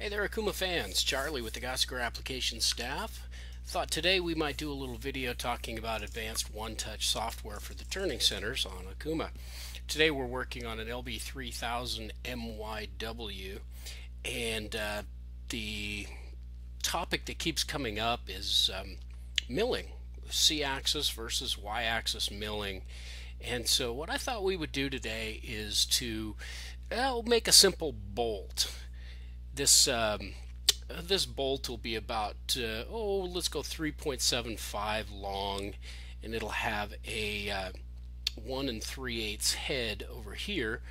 Hey there, Okuma fans. Charlie with the Gossamer Application staff. Thought today we might do a little video talking about Advanced One Touch software for the turning centers on Okuma. Today we're working on an LB3000 MYW, and the topic that keeps coming up is milling, C-axis versus Y-axis milling. And so what I thought we would do today is to make a simple bolt. This bolt will be about let's go 3.75 long, and it'll have a 1 3/8 head over here.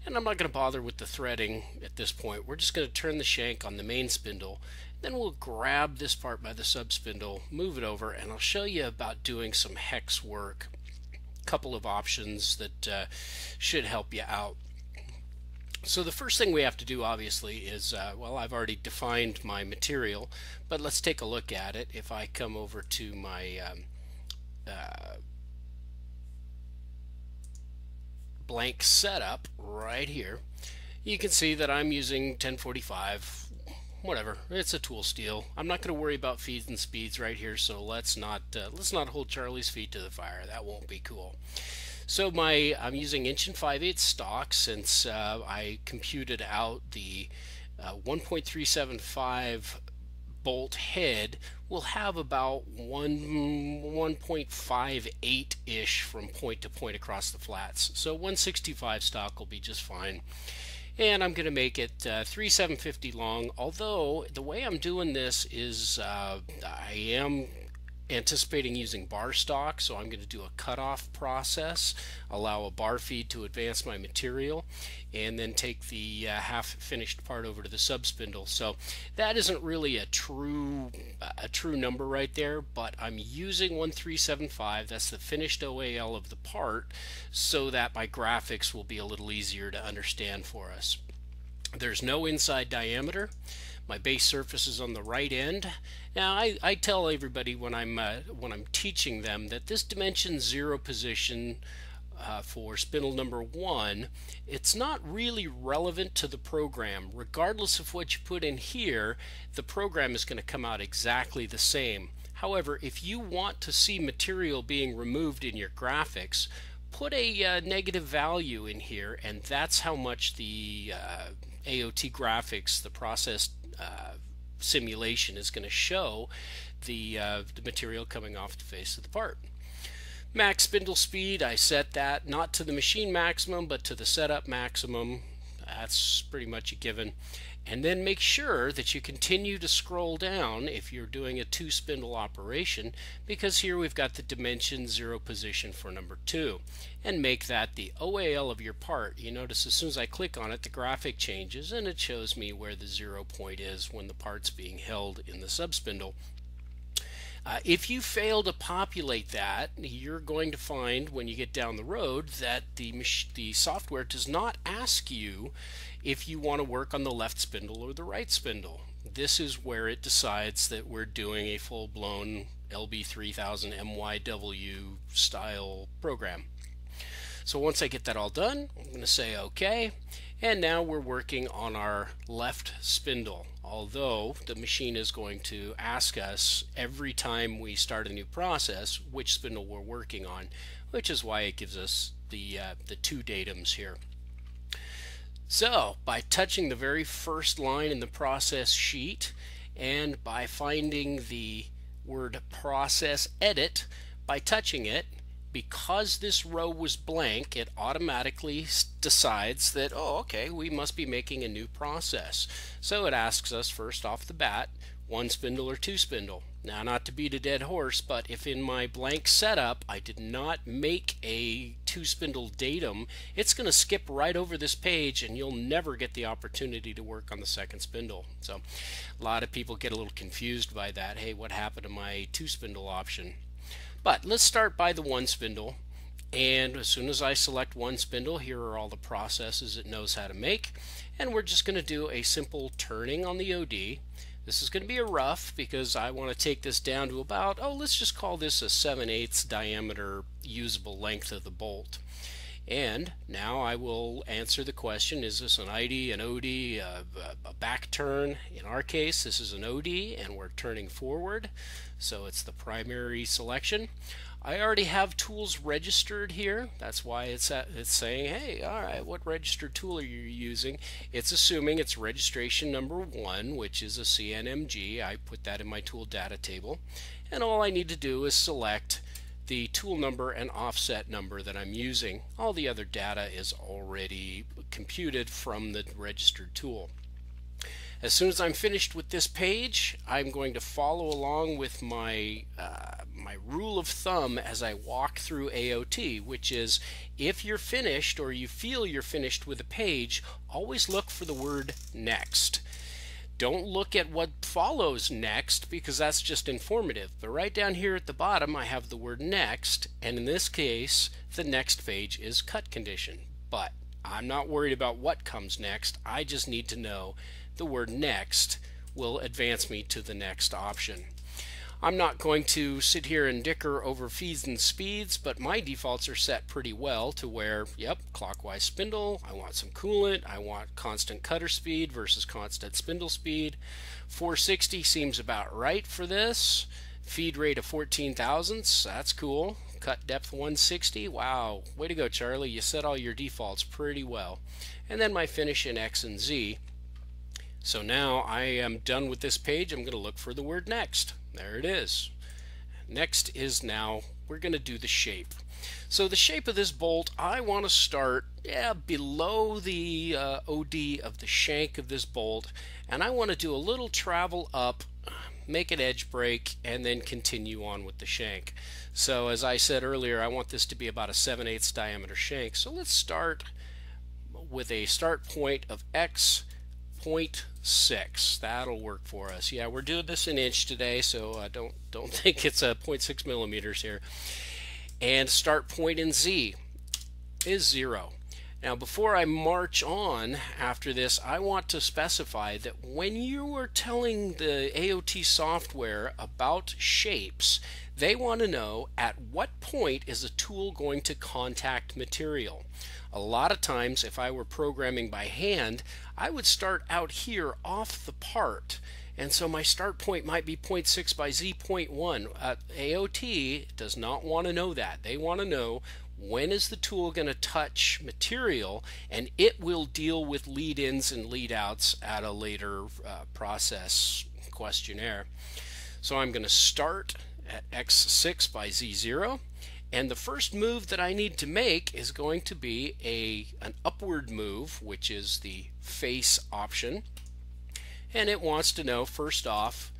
And I'm not going to bother with the threading at this point. We're just going to turn the shank on the main spindle, then we'll grab this part by the sub spindle, move it over, and I'll show you about doing some hex work. A couple of options that should help you out. So the first thing we have to do, obviously, is, I've already defined my material, but let's take a look at it. If I come over to my blank setup right here, you can see that I'm using 1045, whatever. It's a tool steel. I'm not going to worry about feeds and speeds right here, so let's not hold Charlie's feet to the fire. That won't be cool. So I'm using 1 5/8 stock, since I computed out the 1.375 bolt head will have about 1.58-ish from point to point across the flats. So 165 stock will be just fine. And I'm going to make it 3/750 long, although the way I'm doing this is I am anticipating using bar stock, so I'm going to do a cutoff process, allow a bar feed to advance my material, and then take the half finished part over to the sub spindle. So that isn't really a true number right there, but I'm using 1375. That's the finished OAL of the part, so that my graphics will be a little easier to understand for us. There's no inside diameter. My base surface is on the right end. Now I tell everybody when I'm teaching them that this dimension 0 position for spindle number 1, it's not really relevant to the program. Regardless of what you put in here, the program is going to come out exactly the same. However, if you want to see material being removed in your graphics, put a negative value in here, and that's how much the AOT graphics, the process simulation, is going to show the material coming off the face of the part. Max spindle speed, I set that not to the machine maximum but to the setup maximum. That's pretty much a given. And then make sure that you continue to scroll down if you're doing a 2 spindle operation, because here we've got the dimension 0 position for number 2, and make that the OAL of your part. You notice as soon as I click on it, the graphic changes and it shows me where the 0 point is when the part's being held in the sub spindle. If you fail to populate that, you're going to find when you get down the road that the software does not ask you if you want to work on the left spindle or the right spindle. This is where it decides that we're doing a full-blown LB3000 MYW style program. So once I get that all done, I'm going to say OK, and now we're working on our left spindle. Although the machine is going to ask us every time we start a new process which spindle we're working on, which is why it gives us the 2 datums here. So by touching the very first line in the process sheet, and by finding the word process edit, by touching it, because this row was blank, it automatically decides that, oh, okay, we must be making a new process. So it asks us first off the bat, 1 spindle or 2 spindle. Now, not to beat a dead horse, but if in my blank setup I did not make a 2 spindle datum, it's going to skip right over this page and you'll never get the opportunity to work on the second spindle. So a lot of people get a little confused by that. Hey, what happened to my 2 spindle option? But let's start by the 1 spindle, and as soon as I select 1 spindle, here are all the processes it knows how to make, and we're just going to do a simple turning on the OD. This is going to be a rough because I want to take this down to about, let's just call this a 7/8 diameter usable length of the bolt. And now I will answer the question, is this an ID, an OD, a back turn? In our case, this is an OD and we're turning forward, so it's the primary selection. I already have tools registered here. That's why it's saying, hey, all right, what registered tool are you using? It's assuming it's registration number 1, which is a CNMG. I put that in my tool data table. And all I need to do is select the tool number and offset number that I'm using. All the other data is already computed from the registered tool. As soon as I'm finished with this page, I'm going to follow along with my my rule of thumb as I walk through AOT, which is if you're finished or you feel you're finished with a page, always look for the word next. Don't look at what follows next because that's just informative. But right down here at the bottom I have the word next, and in this case the next page is cut condition. But I'm not worried about what comes next. I just need to know the word next will advance me to the next option. I'm not going to sit here and dicker over feeds and speeds, but my defaults are set pretty well to where, yep, clockwise spindle, I want some coolant, I want constant cutter speed versus constant spindle speed. 460 seems about right for this. Feed rate of 14 thousandths, that's cool. Cut depth 160, wow, way to go Charlie, you set all your defaults pretty well. And then my finish in X and Z. So now I am done with this page. I'm going to look for the word next. There it is. Next is now we're going to do the shape. So the shape of this bolt, I want to start below the OD of the shank of this bolt, and I want to do a little travel up, make an edge break, and then continue on with the shank. So as I said earlier, I want this to be about a 7/8 diameter shank. So let's start with a start point of X 0.6. That'll work for us. Yeah, we're doing this in inch today, so don't think it's a 0.6 millimeters here. And start point in Z is 0. Now before I march on after this, I want to specify that when you are telling the AOT software about shapes, they want to know at what point is a tool going to contact material. A lot of times if I were programming by hand, I would start out here off the part, and so my start point might be 0.6 by Z 0.1. AOT does not want to know that. They want to know when is the tool going to touch material, and it will deal with lead-ins and lead-outs at a later process questionnaire. So I'm going to start at X6 by Z0. And the first move that I need to make is going to be an upward move, which is the face option. And it wants to know, first off,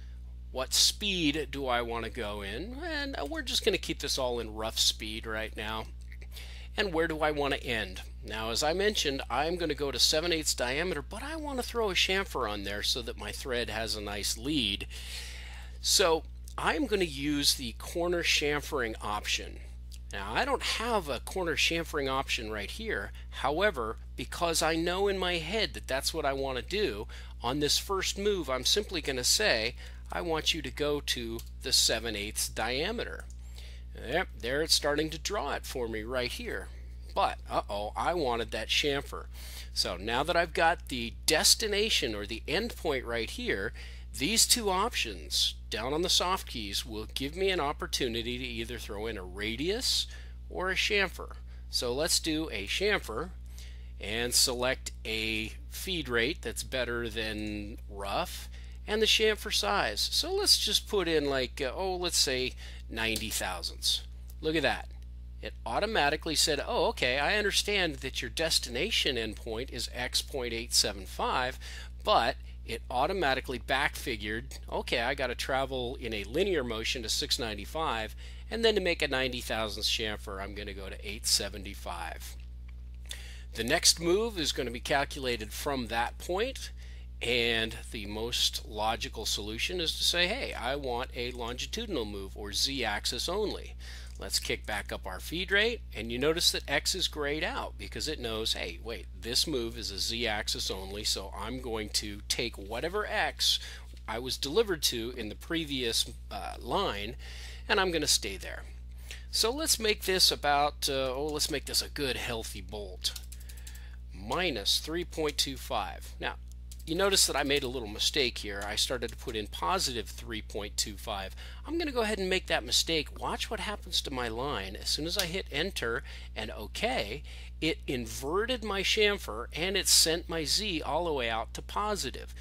what speed do I want to go in? And we're just going to keep this all in rough speed right now. And where do I want to end? Now, as I mentioned, I'm going to go to 7/8 diameter, but I want to throw a chamfer on there so that my thread has a nice lead. So I'm going to use the corner chamfering option. Now, I don't have a corner chamfering option right here. However, because I know in my head that that's what I want to do, on this first move, I'm simply going to say, I want you to go to the 7/8 diameter. Yep, there it's starting to draw it for me right here. But, I wanted that chamfer. So now that I've got the destination or the end point right here, these two options down on the soft keys will give me an opportunity to either throw in a radius or a chamfer. So let's do a chamfer and select a feed rate that's better than rough and the chamfer size. So let's just put in like, let's say 90 thousandths. Look at that. It automatically said, oh, okay, I understand that your destination endpoint is X.875, but it automatically backfigured, okay, I got to travel in a linear motion to 695, and then to make a 90 thousandths chamfer, I'm going to go to 875. The next move is going to be calculated from that point, and the most logical solution is to say, hey, I want a longitudinal move, or Z-axis only. Let's kick back up our feed rate, and you notice that X is grayed out because it knows, hey, wait, this move is a Z-axis only, so I'm going to take whatever X I was delivered to in the previous line, and I'm going to stay there. So let's make this about, let's make this a good healthy bolt. Minus 3.25. Now, you notice that I made a little mistake here. I started to put in positive 3.25. I'm going to go ahead and make that mistake. Watch what happens to my line. As soon as I hit enter and OK, it inverted my chamfer and it sent my Z all the way out to positive.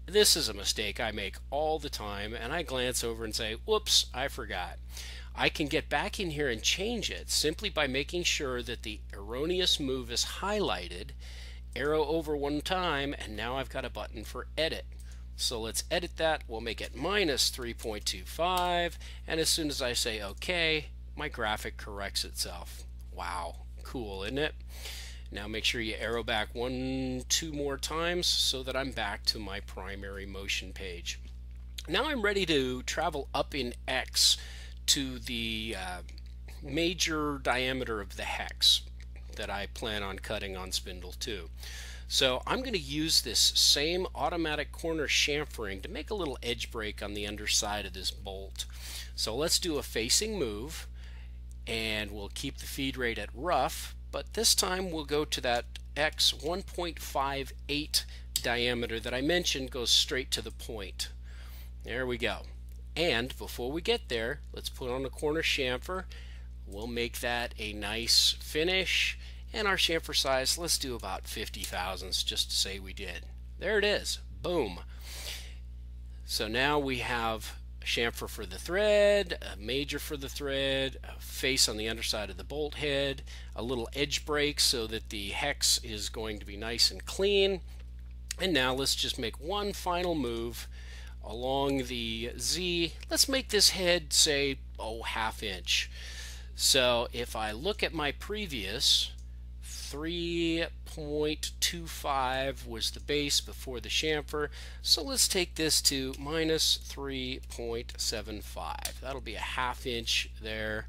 This is a mistake I make all the time, and I glance over and say, whoops, I forgot. I can get back in here and change it simply by making sure that the erroneous move is highlighted, arrow over one time, and now I've got a button for edit. So let's edit that. We'll make it minus 3.25, and as soon as I say OK, my graphic corrects itself. Wow, cool, isn't it? Now make sure you arrow back 2 more times so that I'm back to my primary motion page. Now I'm ready to travel up in X to the major diameter of the hex that I plan on cutting on spindle 2. So I'm going to use this same automatic corner chamfering to make a little edge break on the underside of this bolt. So let's do a facing move, and we'll keep the feed rate at rough, but this time we'll go to that X 1.58 diameter that I mentioned goes straight to the point. There we go. And before we get there, let's put on a corner chamfer. We'll make that a nice finish, and our chamfer size, let's do about 50 thousandths just to say we did. There it is. Boom. So now we have a chamfer for the thread, a major for the thread, a face on the underside of the bolt head, a little edge break so that the hex is going to be nice and clean. And now let's just make one final move along the Z. Let's make this head, say, ½ inch. So if I look at my previous, 3.25 was the base before the chamfer. So let's take this to minus 3.75. That'll be ½ inch there.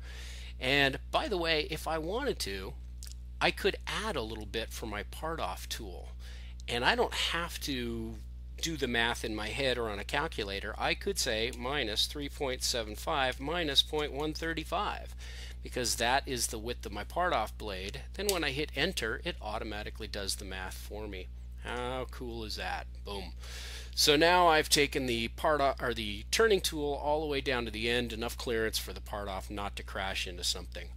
And by the way, if I wanted to, I could add a little bit for my part off tool. And I don't have to do the math in my head or on a calculator. I could say minus 3.75 minus 0.135, because that is the width of my part off blade. Then when I hit enter, it automatically does the math for me. How cool is that? Boom. So now I've taken the the turning tool all the way down to the end, enough clearance for the part off not to crash into something.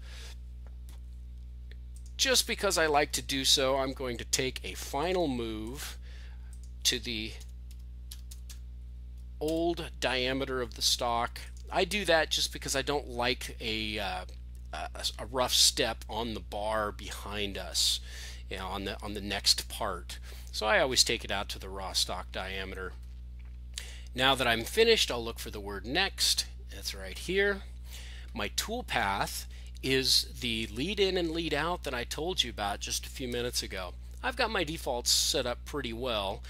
Just because I like to do so, I'm going to take a final move to the old diameter of the stock. I do that just because I don't like a rough step on the bar behind us, you know, on the next part. So I always take it out to the raw stock diameter. Now that I'm finished, I'll look for the word next. It's right here. My tool path is the lead in and lead out that I told you about just a few minutes ago. I've got my defaults set up pretty well.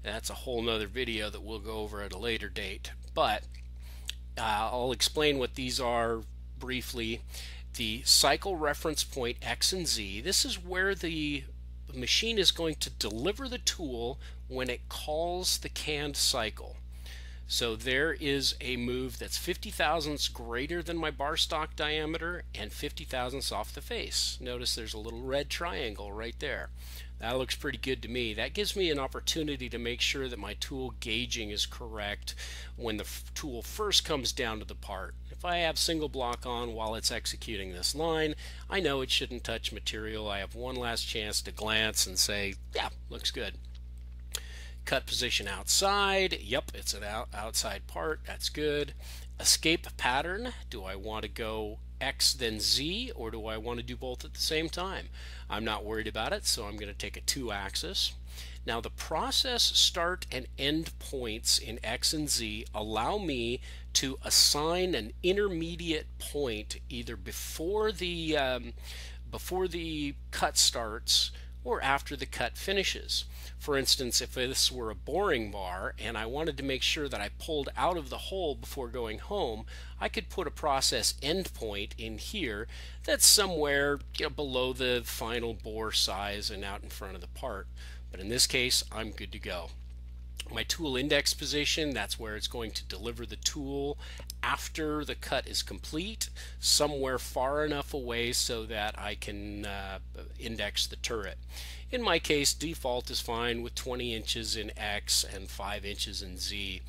That's a whole nother video that we'll go over at a later date, but I'll explain what these are briefly. The cycle reference point X and Z, this is where the machine is going to deliver the tool when it calls the canned cycle. So there is a move that's 50 thousandths greater than my bar stock diameter and 50 thousandths off the face. Notice there's a little red triangle right there. That looks pretty good to me. That gives me an opportunity to make sure that my tool gauging is correct when the tool first comes down to the part. If I have single block on while it's executing this line, I know it shouldn't touch material. I have one last chance to glance and say, yeah, looks good. Cut position outside. Yep, it's an outside part. That's good. Escape pattern. Do I want to go X then Z, or do I want to do both at the same time? I'm not worried about it, so I'm going to take a 2-axis. Now the process start and end points in X and Z allow me to assign an intermediate point either before the cut starts or after the cut finishes. For instance, if this were a boring bar and I wanted to make sure that I pulled out of the hole before going home, I could put a process endpoint in here that's somewhere, you know, below the final bore size and out in front of the part. But in this case, I'm good to go. my tool index position, that's where it's going to deliver the tool after the cut is complete, somewhere far enough away so that I can index the turret. In my case, default is fine with 20 inches in X and 5 inches in Z.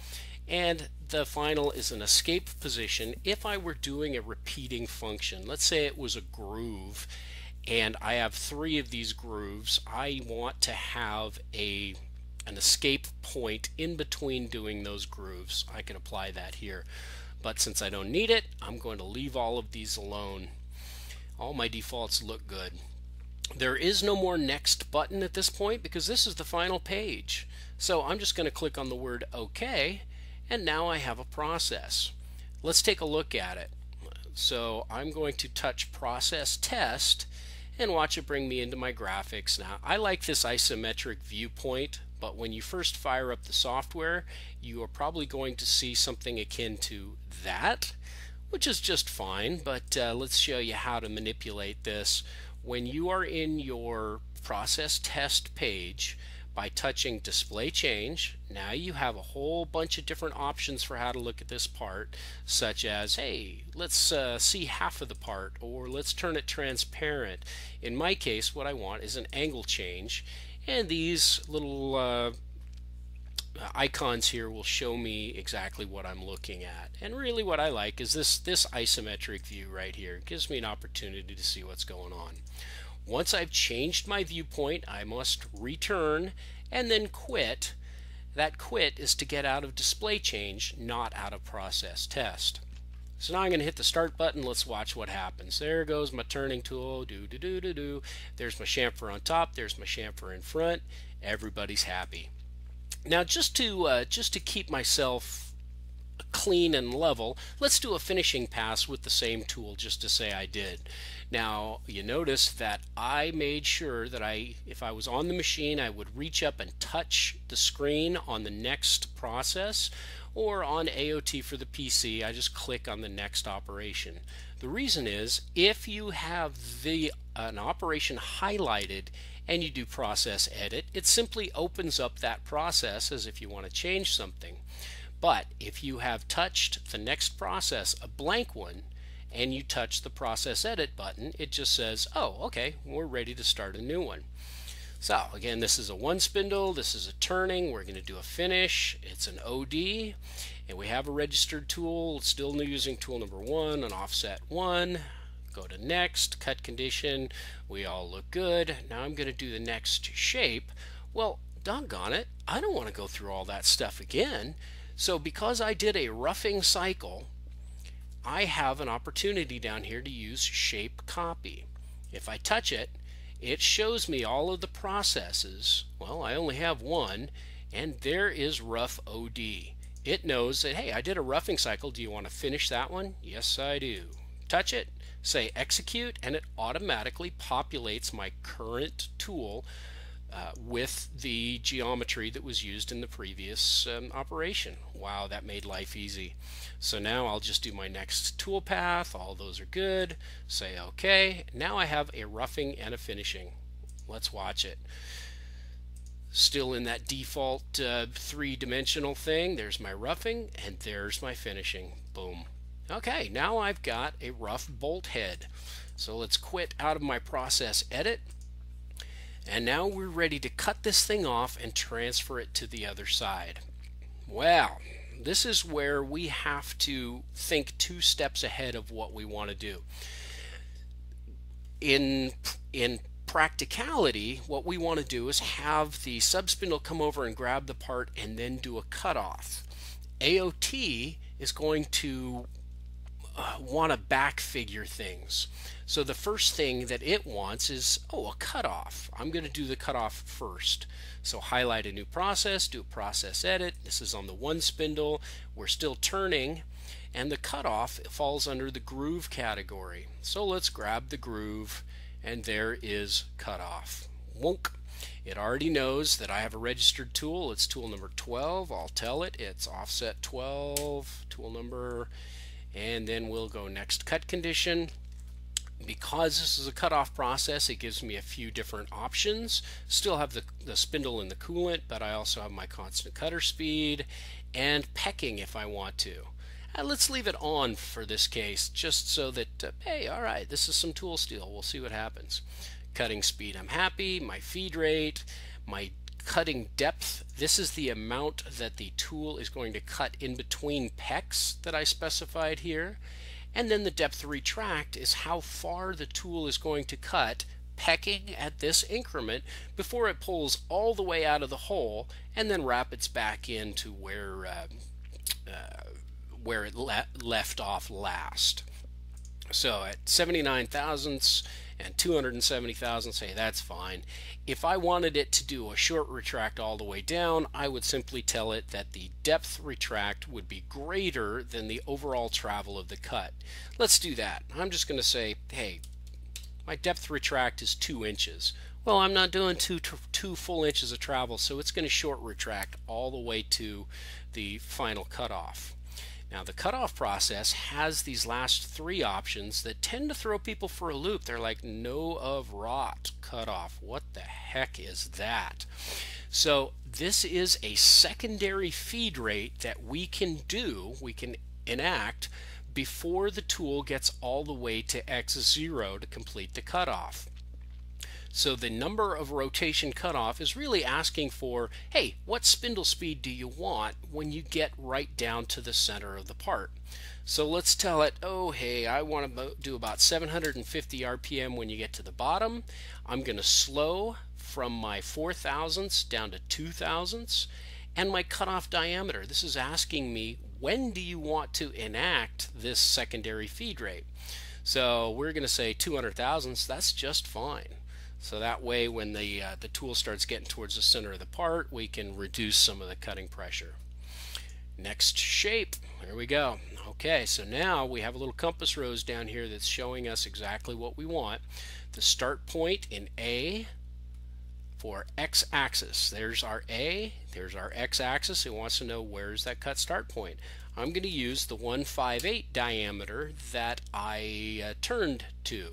And the final is an escape position if I were doing a repeating function. Let's say it was a groove and I have 3 of these grooves. I want to have an escape point in between doing those grooves. I can apply that here. But since I don't need it, I'm going to leave all of these alone. All my defaults look good. There is no more next button at this point because this is the final page. So I'm just going to click on the word OK, and now I have a process. Let's take a look at it. So I'm going to touch Process Test and watch it bring me into my graphics. Now I like this isometric viewpoint, but when you first fire up the software, you are probably going to see something akin to that, which is just fine, but let's show you how to manipulate this. When you are in your process test page, by touching Display Change, now you have a whole bunch of different options for how to look at this part, such as, hey, let's see half of the part, or let's turn it transparent. In my case, what I want is an angle change, and these little icons here will show me exactly what I'm looking at. And really what I like is this isometric view right here. It gives me an opportunity to see what's going on. Once I've changed my viewpoint, I must return and then quit. That quit is to get out of display change, not out of process test. So now I'm going to hit the start button. Let's watch what happens. There goes my turning tool. Do. There's my chamfer on top. There's my chamfer in front. Everybody's happy. Now just to keep myself clean and level, let's do a finishing pass with the same tool just to say I did. Now you notice that I made sure that if I was on the machine, I would reach up and touch the screen on the next process, or on AOT for the PC, I just click on the next operation. The reason is if you have an operation highlighted and you do process edit, it simply opens up that process as if you want to change something. But if you have touched the next process, a blank one, and you touch the process edit button, it just says, oh, okay, we're ready to start a new one. So again, this is a one spindle, this is a turning, we're going to do a finish, it's an OD, and we have a registered tool, still using tool number 1, an offset 1. Go to next, cut condition, we all look good. Now I'm going to do the next shape. Well, doggone it, I don't want to go through all that stuff again. So because I did a roughing cycle, I have an opportunity down here to use shape copy. If I touch it, it shows me all of the processes. Well, I only have one, and there is rough OD. It knows that, hey, I did a roughing cycle. Do you want to finish that one? Yes, I do. Touch it, say execute, and it automatically populates my current tool with the geometry that was used in the previous operation. Wow, that made life easy. So now I'll just do my next tool path. All those are good. Say OK. Now I have a roughing and a finishing. Let's watch it. Still in that default three-dimensional thing. There's my roughing and there's my finishing. Boom. Okay, now I've got a rough bolt head. So let's quit out of my process edit. And now we're ready to cut this thing off and transfer it to the other side. Well, this is where we have to think 2 steps ahead of what we want to do. In practicality, what we want to do is have the subspindle come over and grab the part and then do a cutoff. AOT is going to want to back figure things. So the first thing that it wants is, oh, a cutoff. I'm going to do the cutoff first. So highlight a new process, do a process edit. This is on the one spindle. We're still turning, and the cutoff falls under the groove category. So let's grab the groove, and there is cutoff. Wonk. It already knows that I have a registered tool. It's tool number 12. I'll tell it it's offset 12, tool number, and then we'll go next cut condition. Because this is a cutoff process, it gives me a few different options. Still have the spindle and the coolant, but I also have my constant cutter speed and pecking if I want to. Let's leave it on for this case, just so that, hey, all right, this is some tool steel. We'll see what happens. Cutting speed, I'm happy. My feed rate, my cutting depth, this is the amount that the tool is going to cut in between pecks that I specified here. And then the depth retract is how far the tool is going to cut pecking at this increment before it pulls all the way out of the hole and then rapids back into where it left off last. So at 79 thousandths and 270 thousandths, hey, that's fine. If I wanted it to do a short retract all the way down, I would simply tell it that the depth retract would be greater than the overall travel of the cut. Let's do that. I'm just going to say, hey, my depth retract is 2 inches. Well, I'm not doing two full inches of travel, so it's going to short retract all the way to the final cutoff. Now the cutoff process has these last 3 options that tend to throw people for a loop. They're like, no of rot cutoff. What the heck is that? So this is a secondary feed rate that we can enact before the tool gets all the way to X0 to complete the cutoff. So the number of rotation cutoff is really asking for, hey, what spindle speed do you want when you get right down to the center of the part? So let's tell it, oh, hey, I want to do about 750 RPM when you get to the bottom. I'm going to slow from my 4 thousandths down to 2 thousandths. And my cutoff diameter, this is asking me, when do you want to enact this secondary feed rate? So we're going to say 200 thousandths, that's just fine. So that way when the tool starts getting towards the center of the part, we can reduce some of the cutting pressure. Next shape, there we go. Okay, so now we have a little compass rose down here that's showing us exactly what we want. The start point in A for x-axis. There's our A, there's our x-axis. It wants to know where's that cut start point. I'm going to use the 158 diameter that I turned to.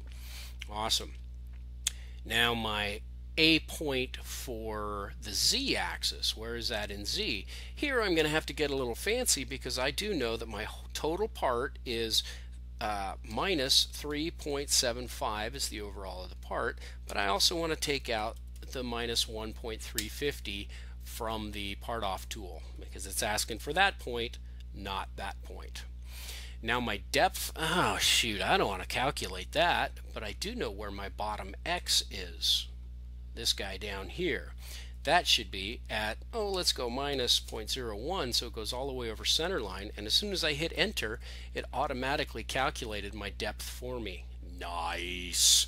Awesome. Now my A point for the Z-axis, where is that in Z? Here I'm going to have to get a little fancy because I do know that my total part is minus 3.75 is the overall of the part, but I also want to take out the minus 1.350 from the part off tool because it's asking for that point, not that point. Now my depth, oh shoot, I don't want to calculate that, but I do know where my bottom X is. This guy down here. That should be at, oh, let's go minus 0.01, so it goes all the way over center line, and as soon as I hit enter, it automatically calculated my depth for me. Nice.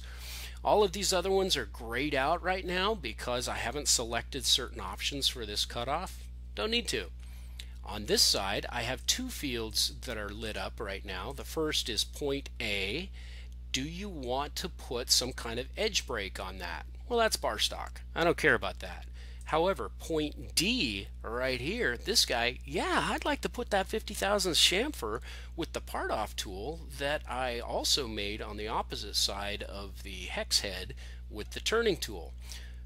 All of these other ones are grayed out right now because I haven't selected certain options for this cutoff. Don't need to. On this side, I have 2 fields that are lit up right now. The first is point A. Do you want to put some kind of edge break on that? Well, that's bar stock. I don't care about that. However, point D right here, this guy, yeah, I'd like to put that 50 thousandths chamfer with the part off tool that I also made on the opposite side of the hex head with the turning tool.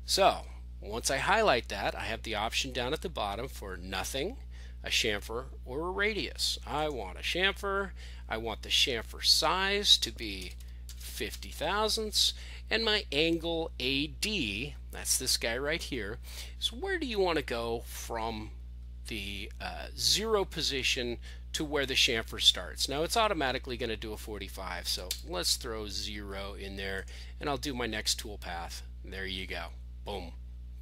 So once I highlight that, I have the option down at the bottom for nothing, a chamfer, or a radius. I want a chamfer. I want the chamfer size to be 50 thousandths, and my angle AD, that's this guy right here. So where do you want to go from the 0 position to where the chamfer starts? Now it's automatically going to do a 45, so let's throw 0 in there, and I'll do my next tool path. There you go. Boom.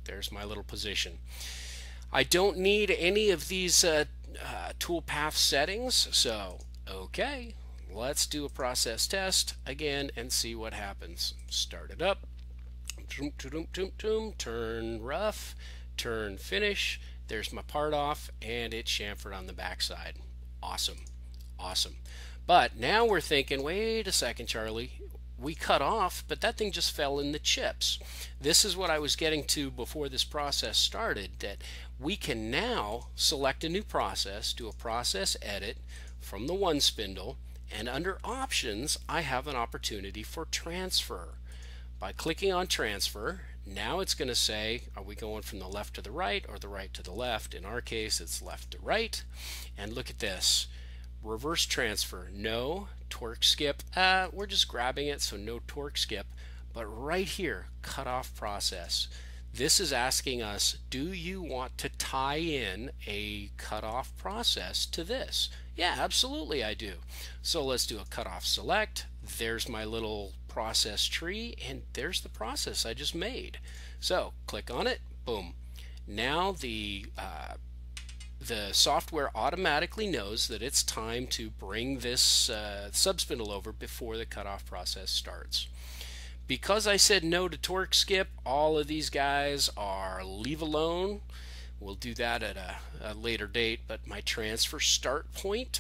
There's my little position. I don't need any of these tool path settings, so okay, let's do a process test again and see what happens. Start it up, turn rough, turn finish, there's my part off, and it's chamfered on the backside. Awesome, awesome. But now we're thinking, wait a second, Charlie, we cut off, but that thing just fell in the chips. This is what I was getting to before this process started, that we can now select a new process, do a process edit from the 1 spindle, And under options, I have an opportunity for transfer. By clicking on transfer, now it's going to say, are we going from the left to the right or the right to the left? In our case, it's left to right. And look at this. Reverse transfer, no. Torque skip, we're just grabbing it, so no torque skip. But right here, cutoff process. This is asking us, do you want to tie in a cutoff process to this? Yeah, absolutely I do. So let's do a cutoff select. There's my little process tree, and there's the process I just made. So click on it, boom. Now the software automatically knows that it's time to bring this subspindle over before the cutoff process starts. Because I said no to torque skip, all of these guys are leave alone. We'll do that at a later date, but my transfer start point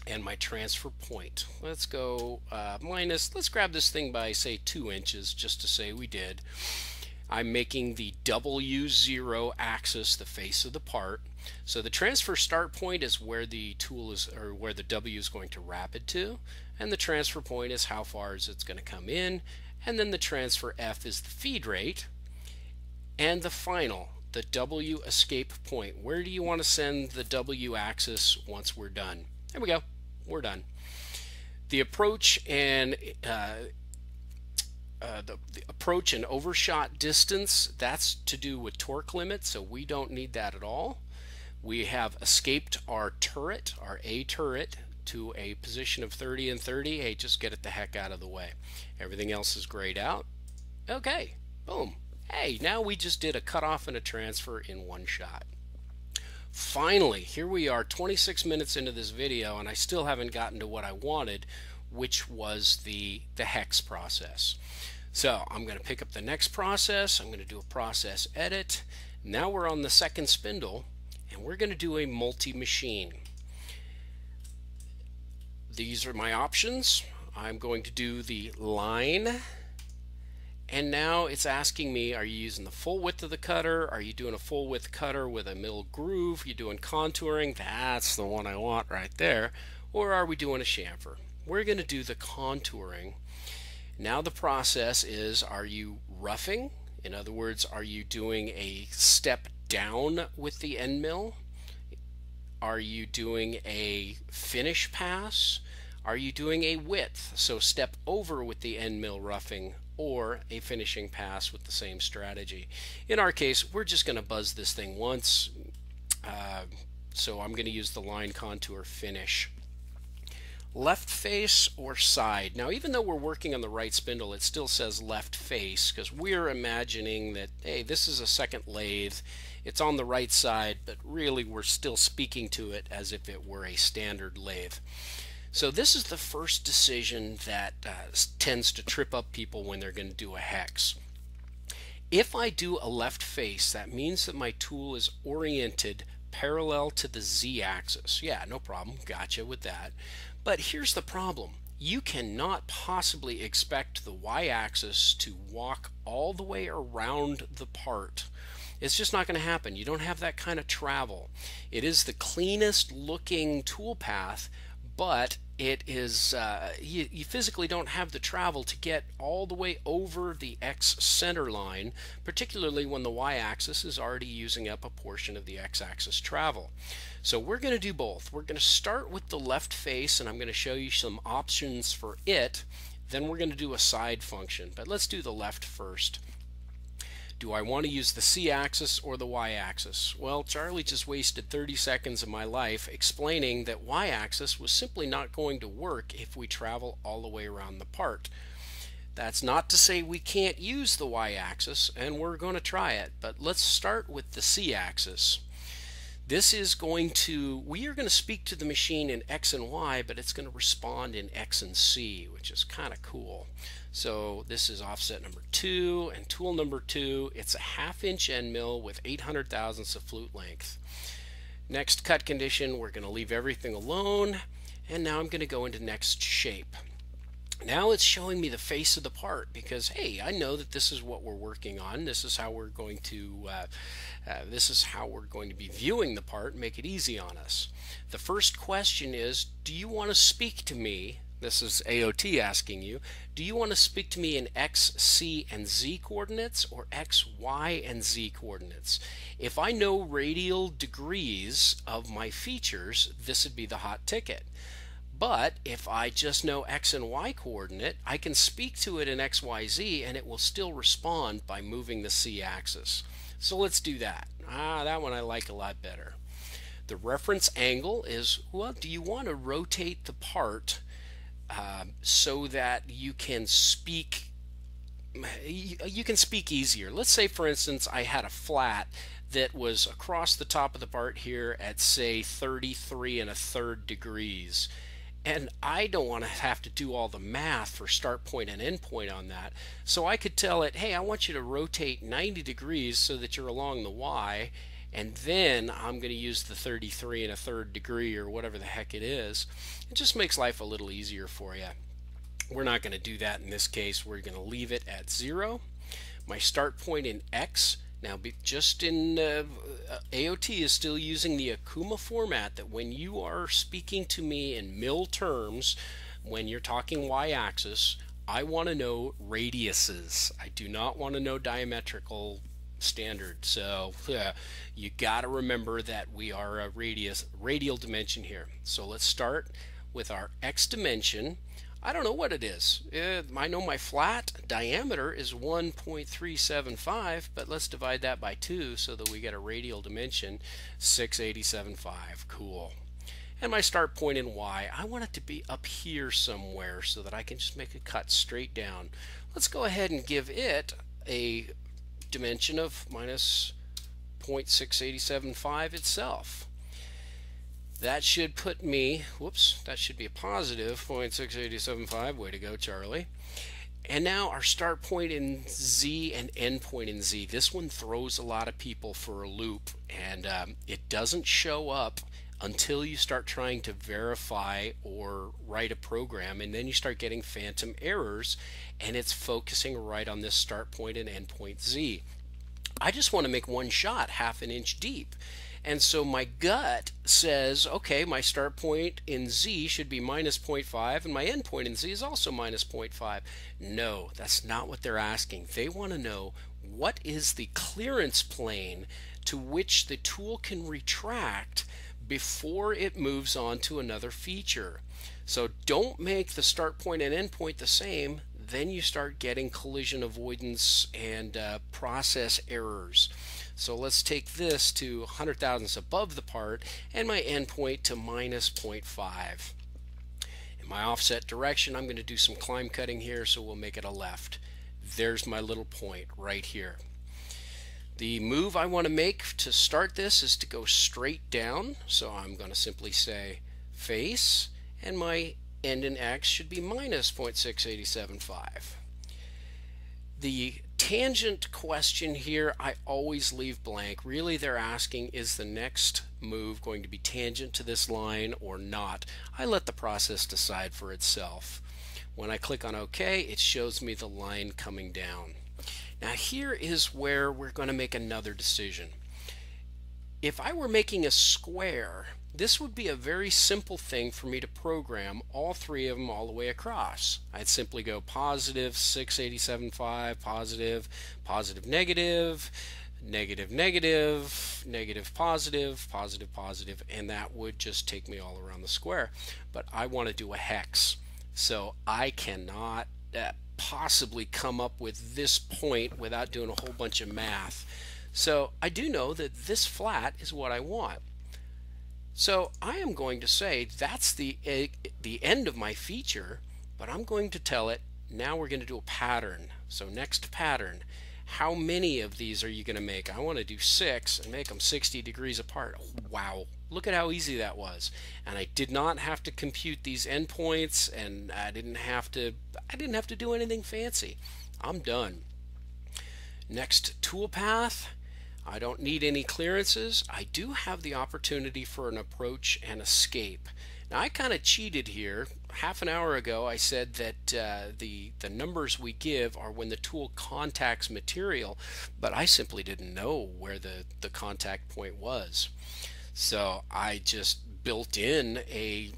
and my transfer point. Let's go minus, let's grab this thing by say 2 inches just to say we did. I'm making the W0 axis the face of the part. So the transfer start point is where the tool is, or where the W is going to rapid to, and the transfer point is how far is it's going to come in, and then the transfer F is the feed rate, and the final, the W escape point. Where do you want to send the W axis once we're done? There we go, we're done. The approach and the approach and overshot distance, that's to do with torque limit, so we don't need that at all. We have escaped our turret, our A turret, to a position of 30 and 30. Hey, just get it the heck out of the way. Everything else is grayed out. Okay, boom. Hey, now we just did a cutoff and a transfer in one shot. Finally, here we are 26 minutes into this video, and I still haven't gotten to what I wanted, which was the hex process. So I'm going to pick up the next process. I'm going to do a process edit. Now we're on the second spindle, and we're going to do a multi-machine. These are my options. I'm going to do the line, and now it's asking me, are you using the full width of the cutter? Are you doing a full width cutter with a middle groove? You doing contouring? That's the one I want right there. Or are we doing a chamfer? We're going to do the contouring. Now the process is, are you roughing? In other words, are you doing a step down with the end mill? Are you doing a finish pass? Are you doing a width, so step over with the end mill roughing, or a finishing pass with the same strategy? In our case, we're just going to buzz this thing once, so I'm going to use the line contour finish. Left face or side. Now, even though we're working on the right spindle, it still says left face, because we're imagining that, hey, this is a second lathe. It's on the right side, but really we're still speaking to it as if it were a standard lathe. So this is the first decision that tends to trip up people when they're going to do a hex. If I do a left face, that means that my tool is oriented parallel to the Z-axis. Yeah, no problem, gotcha with that. But here's the problem. You cannot possibly expect the Y-axis to walk all the way around the part. It's just not going to happen. You don't have that kind of travel. It is the cleanest looking tool path, but it is you physically don't have the travel to get all the way over the X center line, particularly when the Y-axis is already using up a portion of the X-axis travel. So we're going to do both. We're going to start with the left face, and I'm going to show you some options for it. Then we're going to do a side function, but let's do the left first. Do I want to use the C-axis or the Y-axis? Well, Charlie just wasted 30 seconds of my life explaining that Y-axis was simply not going to work if we travel all the way around the part. That's not to say we can't use the Y-axis, and we're going to try it, but let's start with the C-axis. This is going to, we are going to speak to the machine in X and Y, but it's going to respond in X and C, which is kind of cool. So this is offset number 2 and tool number 2. It's a 1/2 inch end mill with 800 thousandths of flute length. Next cut condition, we're going to leave everything alone, and now I'm going to go into next shape. Now it's showing me the face of the part because, hey, I know that this is what we're working on. This is how we're going to be viewing the part and make it easy on us. The first question is, do you want to speak to me? This is AOT asking you, do you want to speak to me in X, C, and Z coordinates or X, Y, and Z coordinates? If I know radial degrees of my features, this would be the hot ticket. But if I just know X and Y coordinate, I can speak to it in X, Y, Z and it will still respond by moving the C axis. So let's do that. That one I like a lot better. The reference angle is, well, do you want to rotate the part so that you can speak easier? Let's say, for instance, I had a flat that was across the top of the part here at, say, 33 1/3 degrees. And I don't want to have to do all the math for start point and end point on that. So I could tell it, hey, I want you to rotate 90 degrees so that you're along the Y, and then I'm going to use the 33 1/3 degree or whatever the heck it is. It just makes life a little easier for you. We're not going to do that in this case. We're going to leave it at 0. My start point in X. Now, just in AOT is still using the Okuma format that when you are speaking to me in mil terms, when you're talking y-axis, I want to know radiuses. I do not want to know diametrical standard. So you got to remember that we are a radial dimension here. So let's start with our X dimension. I don't know what it is. I know my flat diameter is 1.375, but let's divide that by 2 so that we get a radial dimension, 687.5. Cool. And my start point in Y, I want it to be up here somewhere so that I can just make a cut straight down. Let's go ahead and give it a dimension of minus 0.6875 itself. That should put me, that should be a positive 0.6875. Way to go, Charlie. And now our start point in Z and end point in Z. This one throws a lot of people for a loop, and it doesn't show up until you start trying to verify or write a program, and then you start getting phantom errors, and it's focusing right on this start point and end point Z. I just want to make one shot 1/2 inch deep. And so my gut says, okay, my start point in Z should be minus 0.5 and my end point in Z is also minus 0.5. No, that's not what they're asking. They want to know what is the clearance plane to which the tool can retract before it moves on to another feature. So don't make the start point and end point the same. Then you start getting collision avoidance and process errors. So let's take this to 100 thousandths above the part and my endpoint to minus 0.5. In my offset direction, I'm going to do some climb cutting here, so we'll make it a left. There's my little point right here. The move I want to make to start this is to go straight down. So I'm going to simply say face, and my end in X should be minus 0.6875. The tangent question here I always leave blank. Really they're asking, is the next move going to be tangent to this line or not? I let the process decide for itself. When I click on OK, it shows me the line coming down. Now here is where we're going to make another decision. If I were making a square, this would be a very simple thing for me to program all three of them all the way across. I'd simply go positive 687.5, positive, positive, negative, negative, negative, negative, positive, positive, positive, and that would just take me all around the square. But I want to do a hex, so I cannot possibly come up with this point without doing a whole bunch of math. So I do know that this flat is what I want. So I am going to say that's the end of my feature, but I'm going to tell it now we're going to do a pattern. So next pattern, how many of these are you going to make? I want to do 6 and make them 60 degrees apart. Wow, look at how easy that was. And I did not have to compute these endpoints, and I didn't have to do anything fancy. I'm done. Next toolpath. I don't need any clearances. I do have the opportunity for an approach and escape. Now I kind of cheated here. Half an hour ago I said that the numbers we give are when the tool contacts material, but I simply didn't know where the contact point was. So I just built in an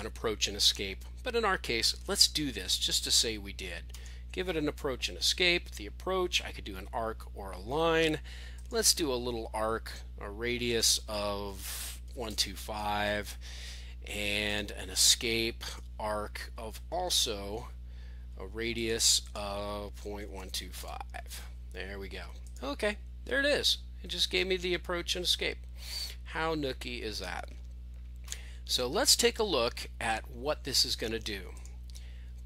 approach and escape. But in our case, let's do this just to say we did. Give it an approach and escape. The approach, I could do an arc or a line. Let's do a little arc, a radius of 125, and an escape arc of also a radius of 0.125. There we go. Okay, there it is. It just gave me the approach and escape. How nooky is that? So let's take a look at what this is going to do.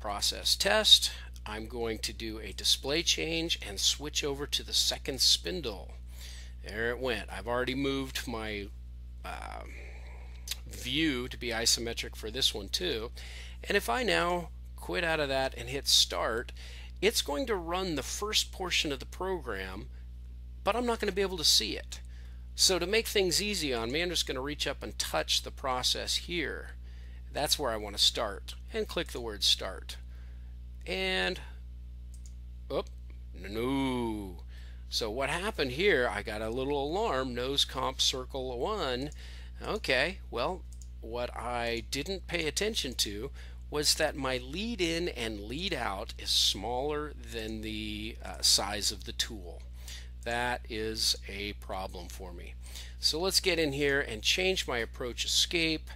Process test. I'm going to do a display change and switch over to the second spindle. There it went. I've already moved my view to be isometric for this one too. And if I now quit out of that and hit start, it's going to run the first portion of the program, but I'm not going to be able to see it. So to make things easy on me, I'm just going to reach up and touch the process here. That's where I want to start, and click the word start. And no. So what happened here, I got a little alarm, nose comp circle 1. Okay, well, what I didn't pay attention to was that my lead in and lead out is smaller than the size of the tool. That is a problem for me. So let's get in here and change my approach escape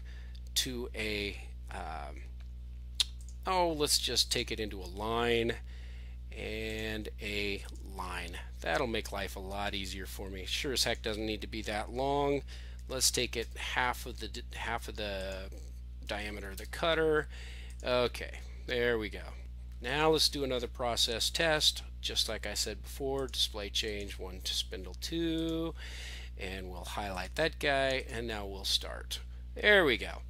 to a let's just take it into a line and a line. That'll make life a lot easier for me. Sure as heck doesn't need to be that long. Let's take it half of the diameter of the cutter. Okay, there we go. Now let's do another process test. Just like I said before, display change 1 to spindle 2, and we'll highlight that guy, and now we'll start. There we go.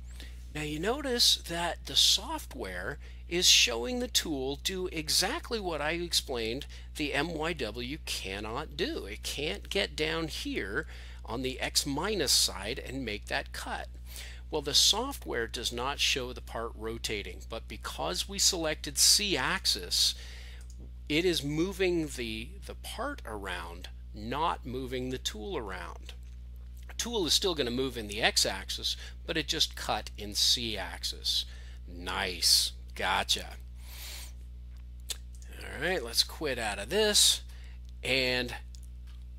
Now you notice that the software is showing the tool do exactly what I explained the MYW cannot do. It can't get down here on the X minus side and make that cut. Well, the software does not show the part rotating, but because we selected C axis, it is moving the part around, not moving the tool around. The tool is still going to move in the X axis, but it just cut in C axis. Nice. Gotcha. Alright, let's quit out of this, and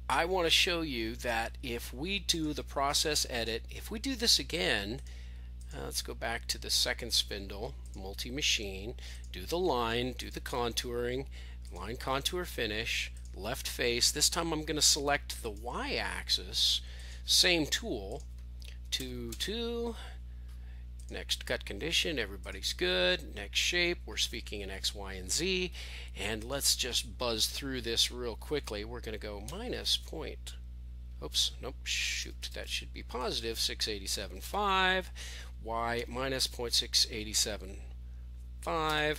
I want to show you that if we do the process edit, if we do this again, let's go back to the second spindle, multi-machine, do the line, do the contouring, line contour finish, left face. This time I'm going to select the y-axis, same tool, 2, next cut condition, everybody's good. Next shape, we're speaking in X, Y, and Z. And let's just buzz through this real quickly. We're going to go minus point. Oops, nope, shoot. That should be positive 687.5. Y minus 0.687.5.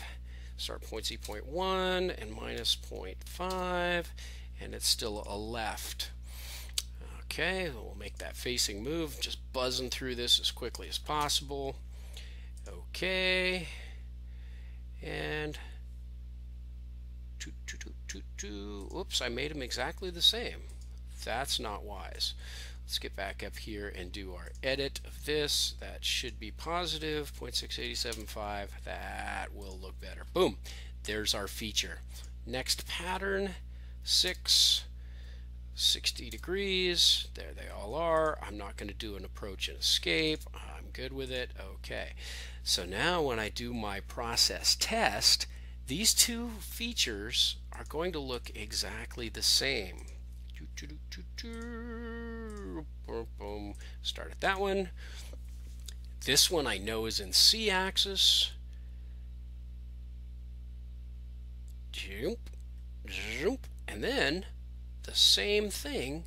Start point Z 0.1 and minus 0.5. And it's still a left. Okay, we'll make that facing move, just buzzing through this as quickly as possible. Okay, and oops, I made them exactly the same. That's not wise. Let's get back up here and do our edit of this. That should be positive 0.687.5. That will look better. Boom, there's our feature. Next pattern, 6. 60 degrees, there they all are. I'm not going to do an approach and escape. I'm good with it. Okay, so now when I do my process test, these two features are going to look exactly the same. Start at that one. This one I know is in C axis. And then the same thing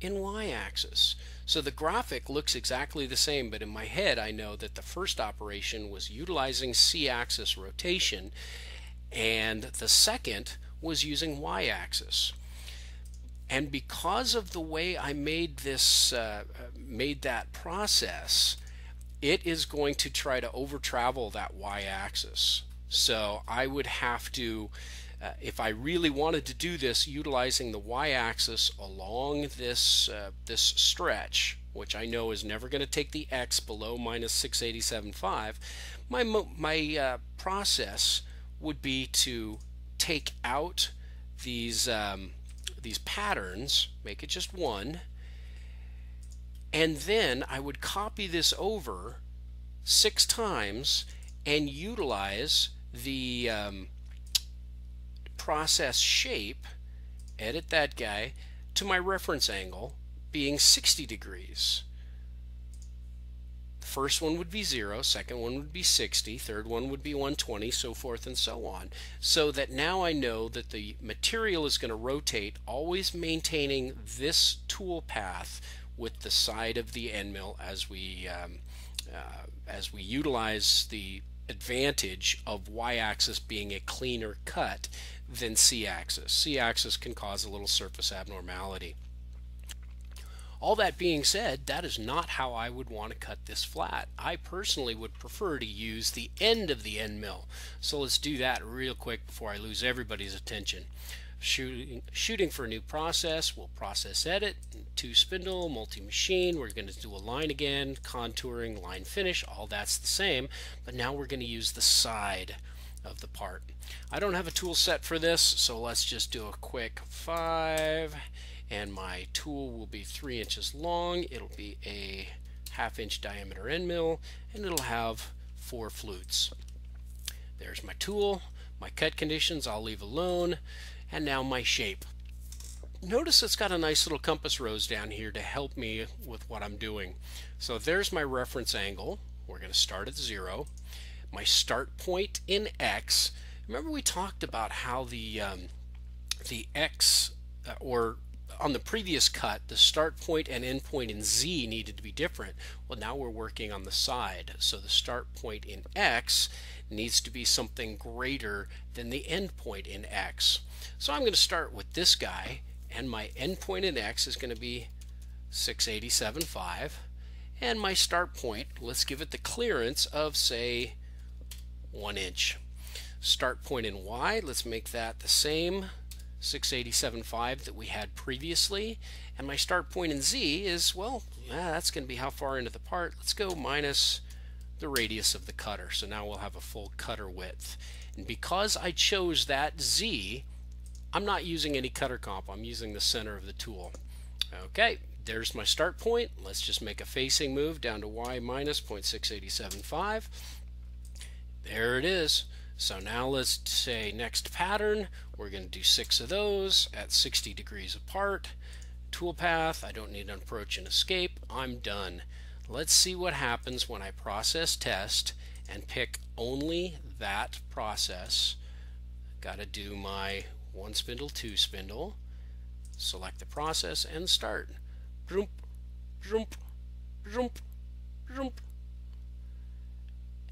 in y-axis. So the graphic looks exactly the same, but in my head I know that the first operation was utilizing c-axis rotation and the second was using y-axis. And because of the way I made this, made that process, it is going to try to over travel that y-axis. So I would have to, if I really wanted to do this utilizing the y-axis along this this stretch, which I know is never going to take the x below minus 687.5, my process would be to take out these patterns, make it just one, and then I would copy this over 6 times and utilize the process shape, edit that guy, to my reference angle being 60 degrees. The first one would be 0, second one would be 60, third one would be 120, so forth and so on. So that now I know that the material is going to rotate, always maintaining this tool path with the side of the end mill as we utilize the advantage of y-axis being a cleaner cut than c-axis. C-axis can cause a little surface abnormality. All that being said, that is not how I would want to cut this flat. I personally would prefer to use the end of the end mill. So let's do that real quick before I lose everybody's attention. Shooting for a new process, we'll process edit, 2 spindle, multi-machine, we're going to do a line again, contouring, line finish, all that's the same, but now we're going to use the side of the part. I don't have a tool set for this, so let's just do a quick 5, and my tool will be 3 inches long, it'll be a 1/2 inch diameter end mill, and it'll have 4 flutes. There's my tool, my cut conditions I'll leave alone, and now my shape. Notice it's got a nice little compass rose down here to help me with what I'm doing. So there's my reference angle. We're going to start at 0. My start point in X. Remember we talked about how the X, or on the previous cut, the start point and end point in Z needed to be different. Well, now we're working on the side. So the start point in X needs to be something greater than the end point in X. So I'm going to start with this guy, and my end point in X is going to be 687.5, and my start point, let's give it the clearance of, say, 1 inch. Start point in Y, let's make that the same, 687.5 that we had previously, and my start point in Z is, well, that's going to be how far into the part. Let's go minus the radius of the cutter. So now we'll have a full cutter width. And because I chose that Z, I'm not using any cutter comp. I'm using the center of the tool. Okay, there's my start point. Let's just make a facing move down to Y minus 0.687.5. There it is. So now let's say next pattern. We're going to do 6 of those at 60 degrees apart. Tool path, I don't need an approach and escape. I'm done. Let's see what happens when I process test and pick only that process. Got to do my 1 spindle, 2 spindle, select the process and start. Jump, jump, jump, jump.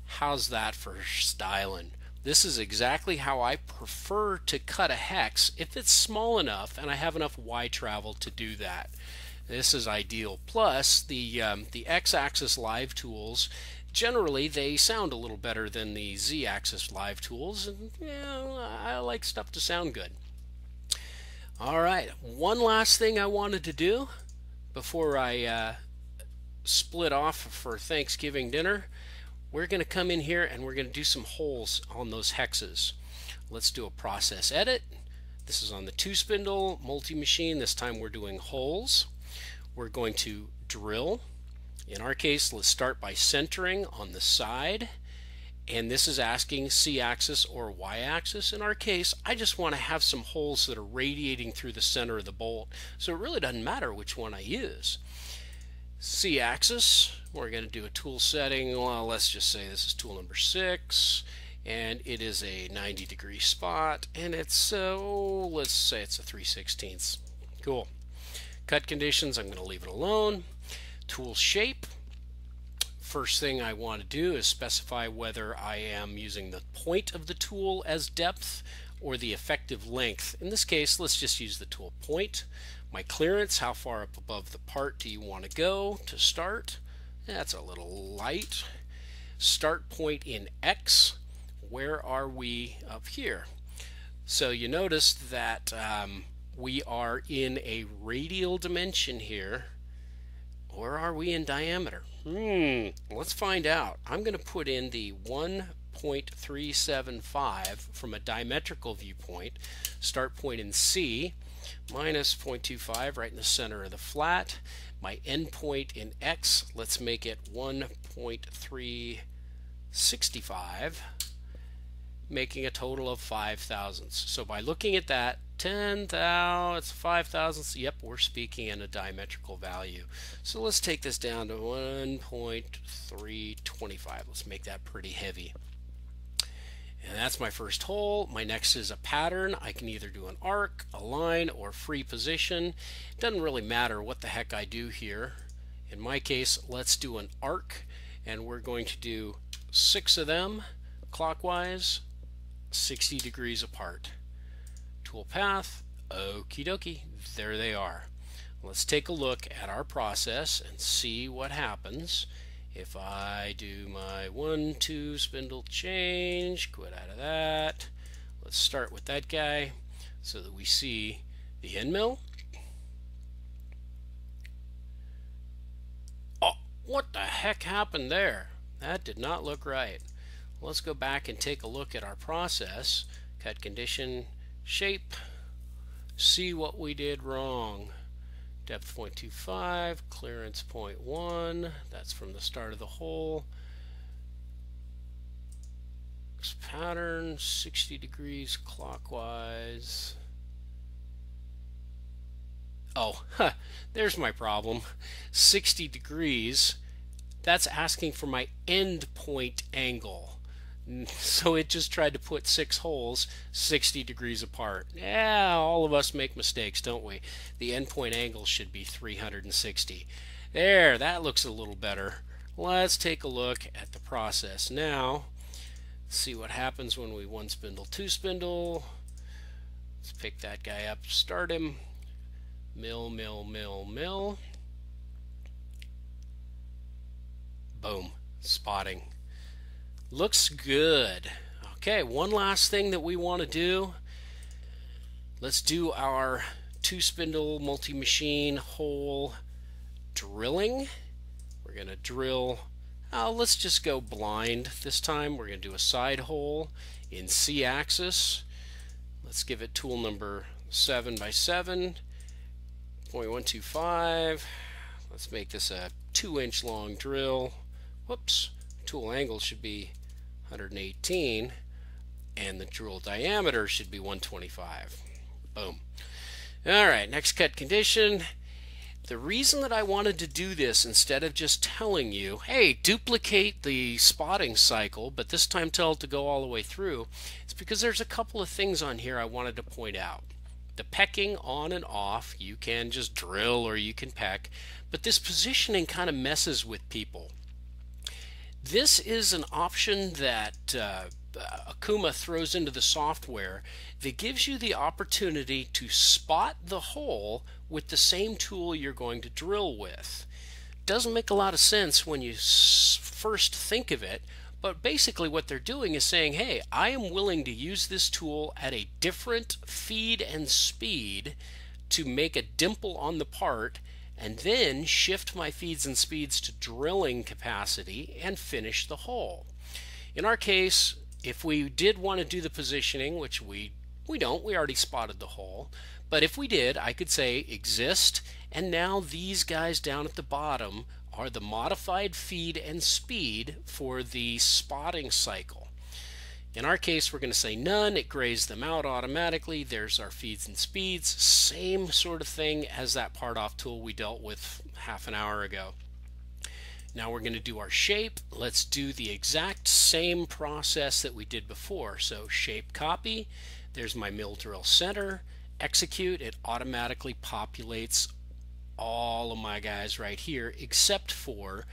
How's that for styling? This is exactly how I prefer to cut a hex if it's small enough and I have enough Y travel to do that. This is ideal. Plus, the X-axis live tools, generally they sound a little better than the Z-axis live tools, and I like stuff to sound good. Alright, one last thing I wanted to do before I split off for Thanksgiving dinner. We're going to come in here and we're going to do some holes on those hexes. Let's do a process edit. This is on the 2 spindle multi-machine. This time we're doing holes. We're going to drill. In our case, let's start by centering on the side, and this is asking C-axis or Y-axis. In our case, I just want to have some holes that are radiating through the center of the bolt, so it really doesn't matter which one I use. C-axis, we're going to do a tool setting. Well, let's just say this is tool number 6, and it is a 90-degree spot, and it's let's say it's a 3/16. Cool. Cut conditions, I'm going to leave it alone. Tool shape. First thing I want to do is specify whether I am using the point of the tool as depth or the effective length. In this case, let's just use the tool point. My clearance, how far up above the part do you want to go to start? That's a little light. Start point in X, where are we up here? So you notice that we are in a radial dimension here, or are we in diameter? Let's find out. I'm going to put in the 1.375 from a diametrical viewpoint. Start point in C, minus 0.25 right in the center of the flat. My end point in X, let's make it 1.365, making a total of 5 thousandths. So by looking at that, 10 thou, it's 5 thousandths. Yep, we're speaking in a diametrical value. So let's take this down to 1.325. Let's make that pretty heavy. And that's my first hole. My next is a pattern. I can either do an arc, a line, or free position. It doesn't really matter what the heck I do here. In my case, let's do an arc, and we're going to do 6 of them clockwise, 60 degrees apart. Tool path, okie dokie, there they are. Let's take a look at our process and see what happens if I do my 1-2 spindle change, quit out of that. Let's start with that guy so that we see the end mill. Oh, what the heck happened there? That did not look right. Let's go back and take a look at our process. Cut condition, shape, see what we did wrong. Depth 0.25, clearance 0.1, that's from the start of the hole. Pattern 60 degrees clockwise. Oh, there's my problem. 60 degrees, that's asking for my end point angle. So it just tried to put 6 holes 60 degrees apart. Yeah, all of us make mistakes, don't we? The endpoint angle should be 360. There, that looks a little better. Let's take a look at the process now. See what happens when we 1 spindle, 2 spindle. Let's pick that guy up, start him. Mill, mill, mill, mill. Boom, spotting. Looks good. Okay, one last thing that we want to do. Let's do our 2 spindle multi-machine hole drilling. We're going to drill, let's just go blind this time. We're going to do a side hole in C-axis. Let's give it tool number 7x7, 0.125. Let's make this a 2-inch long drill. Whoops. Tool angle should be 118 and the drill diameter should be 125. Boom. Alright, next cut condition. The reason that I wanted to do this instead of just telling you, hey, duplicate the spotting cycle, but this time tell it to go all the way through, it's because there's a couple of things on here I wanted to point out. The pecking on and off, you can just drill or you can peck, but this positioning kind of messes with people. This is an option that Okuma throws into the software that gives you the opportunity to spot the hole with the same tool you're going to drill with. Doesn't make a lot of sense when you first think of it, but basically what they're doing is saying, hey, I am willing to use this tool at a different feed and speed to make a dimple on the part, and then shift my feeds and speeds to drilling capacity and finish the hole. In our case, if we did want to do the positioning, which we don't, we already spotted the hole, but if we did, I could say exist, and now these guys down at the bottom are the modified feed and speed for the spotting cycle. In our case, we're going to say none. It grays them out automatically. There's our feeds and speeds. Same sort of thing as that part off tool we dealt with half an hour ago. Now we're going to do our shape. Let's do the exact same process that we did before. So shape copy. There's my mill drill center. Execute. It automatically populates all of my guys right here except for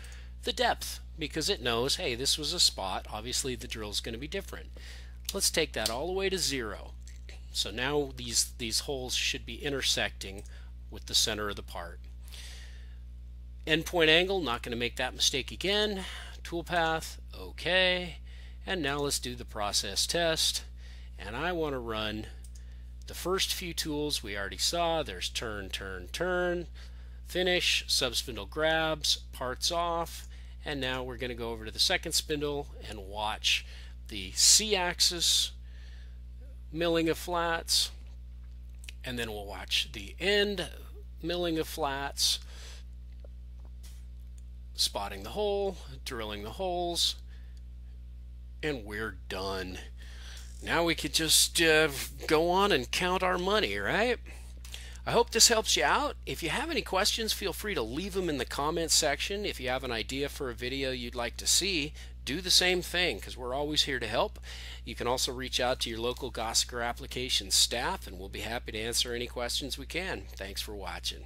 the depth, because it knows, hey, this was a spot. Obviously the drill is going to be different. Let's take that all the way to 0. So now these holes should be intersecting with the center of the part. Endpoint angle, not going to make that mistake again. Toolpath, okay. And now let's do the process test. And I want to run the first few tools we already saw. There's turn, turn, turn, finish, subspindle grabs, parts off. And now we're going to go over to the second spindle and watch the C-axis milling of flats. And then we'll watch the end milling of flats, spotting the hole, drilling the holes, and we're done. Now we could just go on and count our money, right? I hope this helps you out. If you have any questions, feel free to leave them in the comments section. If you have an idea for a video you'd like to see, do the same thing, because we're always here to help. You can also reach out to your local Gosiger Applications staff, and we'll be happy to answer any questions we can. Thanks for watching.